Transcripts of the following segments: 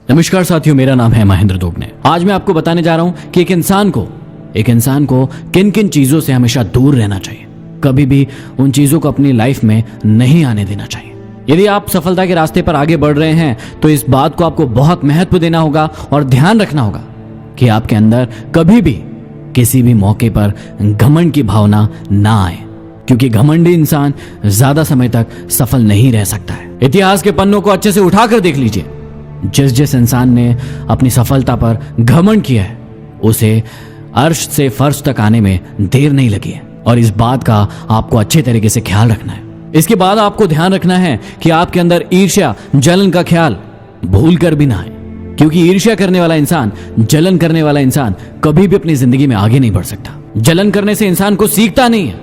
नमस्कार साथियों, मेरा नाम है महेंद्र दोगने। आज मैं आपको बताने जा रहा हूं कि एक इंसान को किन किन चीजों से हमेशा दूर रहना चाहिए, कभी भी उन चीजों को अपनी लाइफ में नहीं आने देना चाहिए। यदि आप सफलता के रास्ते पर आगे बढ़ रहे हैं तो इस बात को आपको बहुत महत्व देना होगा और ध्यान रखना होगा कि आपके अंदर कभी भी किसी भी मौके पर घमंड की भावना ना आए, क्योंकि घमंडी इंसान ज्यादा समय तक सफल नहीं रह सकता है। इतिहास के पन्नों को अच्छे से उठाकर देख लीजिए। जिस इंसान ने अपनी सफलता पर घमंड किया है उसे अर्श से फर्श तक आने में देर नहीं लगी है, और इस बात का आपको अच्छे तरीके से ख्याल रखना है। इसके बाद आपको ध्यान रखना है कि आपके अंदर ईर्ष्या, जलन का ख्याल भूल कर भी ना आए, क्योंकि ईर्ष्या करने वाला इंसान, जलन करने वाला इंसान कभी भी अपनी जिंदगी में आगे नहीं बढ़ सकता। जलन करने से इंसान को सीखता नहीं है,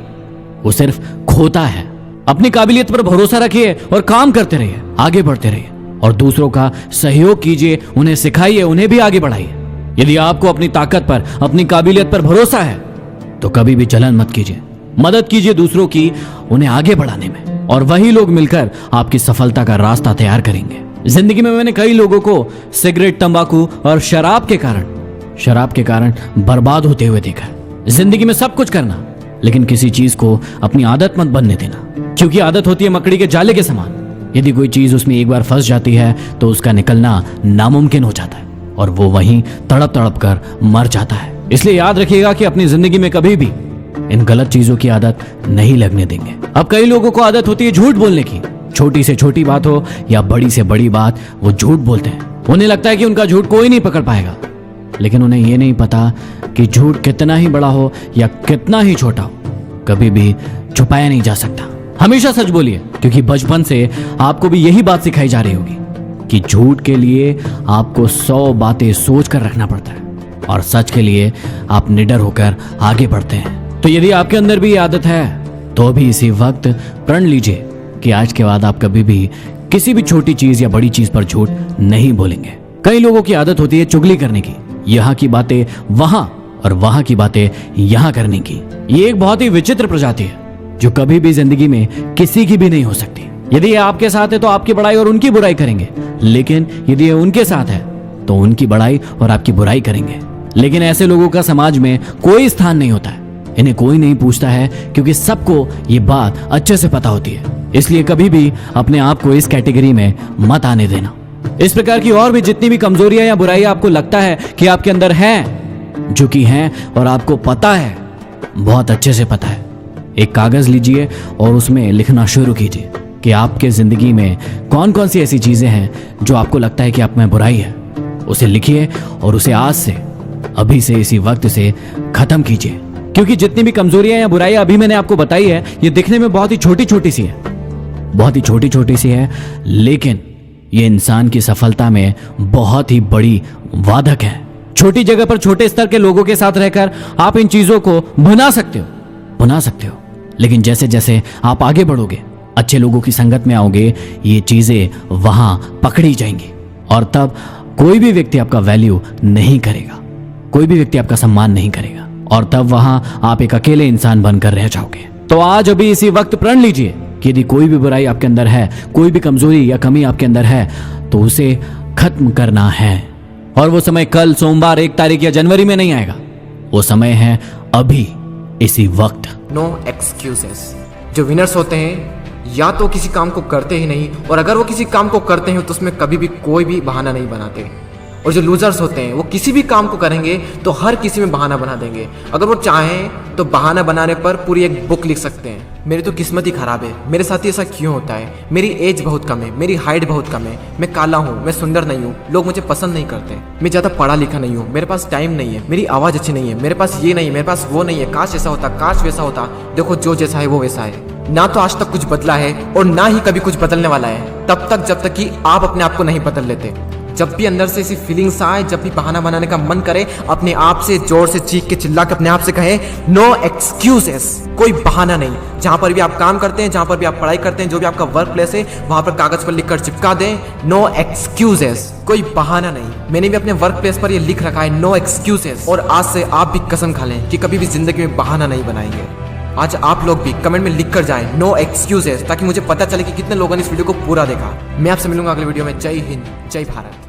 वो सिर्फ खोता है। अपनी काबिलियत पर भरोसा रखिए और काम करते रहिए, आगे बढ़ते रहिए और दूसरों का सहयोग कीजिए, उन्हें सिखाइए, उन्हें भी आगे बढ़ाइए। यदि आपको अपनी ताकत पर, अपनी काबिलियत पर भरोसा है तो कभी भी जलन मत कीजिए, मदद कीजिए दूसरों की, उन्हें आगे बढ़ाने में, और वही लोग मिलकर आपकी सफलता का रास्ता तैयार करेंगे। जिंदगी में मैंने कई लोगों को सिगरेट, तंबाकू और शराब के कारण बर्बाद होते हुए देखा है। जिंदगी में सब कुछ करना, लेकिन किसी चीज को अपनी आदत मत बनने देना, क्योंकि आदत होती है मकड़ी के जाले के समान। यदि कोई चीज उसमें एक बार फंस जाती है तो उसका निकलना नामुमकिन हो जाता है और वो वहीं तड़प तड़प कर मर जाता है। इसलिए याद रखिएगा कि अपनी जिंदगी में कभी भी इन गलत चीजों की आदत नहीं लगने देंगे। अब कई लोगों को आदत होती है झूठ बोलने की। छोटी से छोटी बात हो या बड़ी से बड़ी बात, वो झूठ बोलते हैं। उन्हें लगता है कि उनका झूठ कोई नहीं पकड़ पाएगा, लेकिन उन्हें यह नहीं पता कि झूठ कितना ही बड़ा हो या कितना ही छोटा हो, कभी भी छुपाया नहीं जा सकता। हमेशा सच बोलिए, क्योंकि बचपन से आपको भी यही बात सिखाई जा रही होगी कि झूठ के लिए आपको 100 बातें सोच कर रखना पड़ता है और सच के लिए आप निडर होकर आगे बढ़ते हैं। तो यदि आपके अंदर भी ये आदत है तो भी इसी वक्त प्रण लीजिए कि आज के बाद आप कभी भी किसी भी छोटी चीज या बड़ी चीज पर झूठ नहीं बोलेंगे। कई लोगों की आदत होती है चुगली करने की, यहाँ की बातें वहां और वहां की बातें यहां करने की। ये एक बहुत ही विचित्र प्रजाति है जो कभी भी जिंदगी में किसी की भी नहीं हो सकती। यदि ये आपके साथ है तो आपकी बड़ाई और उनकी बुराई करेंगे, लेकिन यदि ये उनके साथ है तो उनकी बड़ाई और आपकी बुराई करेंगे। लेकिन ऐसे लोगों का समाज में कोई स्थान नहीं होता है, इन्हें कोई नहीं पूछता है, क्योंकि सबको ये बात अच्छे से पता होती है। इसलिए कभी भी अपने आप को इस कैटेगरी में मत आने देना। इस प्रकार की और भी जितनी भी कमजोरियां या बुराई आपको लगता है कि आपके अंदर हैं, जो कि हैं और आपको पता है, बहुत अच्छे से पता है, एक कागज लीजिए और उसमें लिखना शुरू कीजिए कि आपके जिंदगी में कौन कौन सी ऐसी चीजें हैं जो आपको लगता है कि आप में बुराई है। उसे लिखिए और उसे आज से, अभी से, इसी वक्त से खत्म कीजिए, क्योंकि जितनी भी कमजोरियां या बुराइयां अभी मैंने आपको बताई है, ये दिखने में बहुत ही छोटी छोटी सी है, बहुत ही छोटी छोटी सी है, लेकिन ये इंसान की सफलता में बहुत ही बड़ी वाधक है। छोटी जगह पर छोटे स्तर के लोगों के साथ रहकर आप इन चीजों को भुना सकते हो, लेकिन जैसे जैसे आप आगे बढ़ोगे, अच्छे लोगों की संगत में आओगे, ये चीजें वहां पकड़ी जाएंगी और तब कोई भी व्यक्ति आपका वैल्यू नहीं करेगा, कोई भी व्यक्ति आपका सम्मान नहीं करेगा, और तब वहां आप एक अकेले इंसान बनकर रह जाओगे। तो आज अभी इसी वक्त प्रण लीजिए कि यदि कोई भी बुराई आपके अंदर है, कोई भी कमजोरी या कमी आपके अंदर है, तो उसे खत्म करना है। और वो समय कल, सोमवार, 1 तारीख या जनवरी में नहीं आएगा, वो समय है अभी, इसी वक्त। No excuses. जो विनर्स होते हैं या तो किसी काम को करते ही नहीं, और अगर वो किसी काम को करते हैं तो उसमें कभी भी कोई भी बहाना नहीं बनाते। और जो लूजर्स होते हैं वो किसी भी काम को करेंगे तो हर किसी में बहाना बना देंगे। अगर वो चाहें तो बहाना बनाने पर पूरी एक बुक लिख सकते हैं। मेरी तो किस्मत ही खराब है, मेरे साथ ही ऐसा क्यों होता है, मेरी एज बहुत कम है, मेरी हाइट बहुत कम है, मैं काला हूँ, मैं सुंदर नहीं हूँ, लोग मुझे पसंद नहीं करते, मैं ज़्यादा पढ़ा लिखा नहीं हूँ, मेरे पास टाइम नहीं है, मेरी आवाज़ अच्छी नहीं है, मेरे पास ये नहीं है, मेरे पास वो नहीं है, काश ऐसा होता, काश वैसा होता। देखो, जो जैसा है वो वैसा है। ना तो आज तक कुछ बदला है और ना ही कभी कुछ बदलने वाला है, तब तक जब तक कि आप अपने आप को नहीं बदल लेते। जब भी अंदर से ऐसी फीलिंग्स आए, जब भी बहाना बनाने का मन करे, अपने आप से जोर से चीख के चिल्ला के अपने आप से कहें, नो एक्सक्यूजेस, कोई बहाना नहीं। जहां पर भी आप काम करते हैं, जहां पर भी आप पढ़ाई करते हैं, जो भी आपका वर्क प्लेस है, वहां पर कागज पर लिखकर चिपका दें, नो एक्सक्यूजेस, कोई बहाना नहीं। मैंने भी अपने वर्क प्लेस पर ये लिख रखा है, नो एक्सक्यूजेस, और आज से आप भी कसम खा लें कि कभी भी जिंदगी में बहाना नहीं बनाएंगे। आज आप लोग भी कमेंट में लिख कर जाएं नो एक्सक्यूजेस, ताकि मुझे पता चले कि कितने लोगों ने इस वीडियो को पूरा देखा। मैं आपसे मिलूंगा अगले वीडियो में। जय हिंद, जय भारत।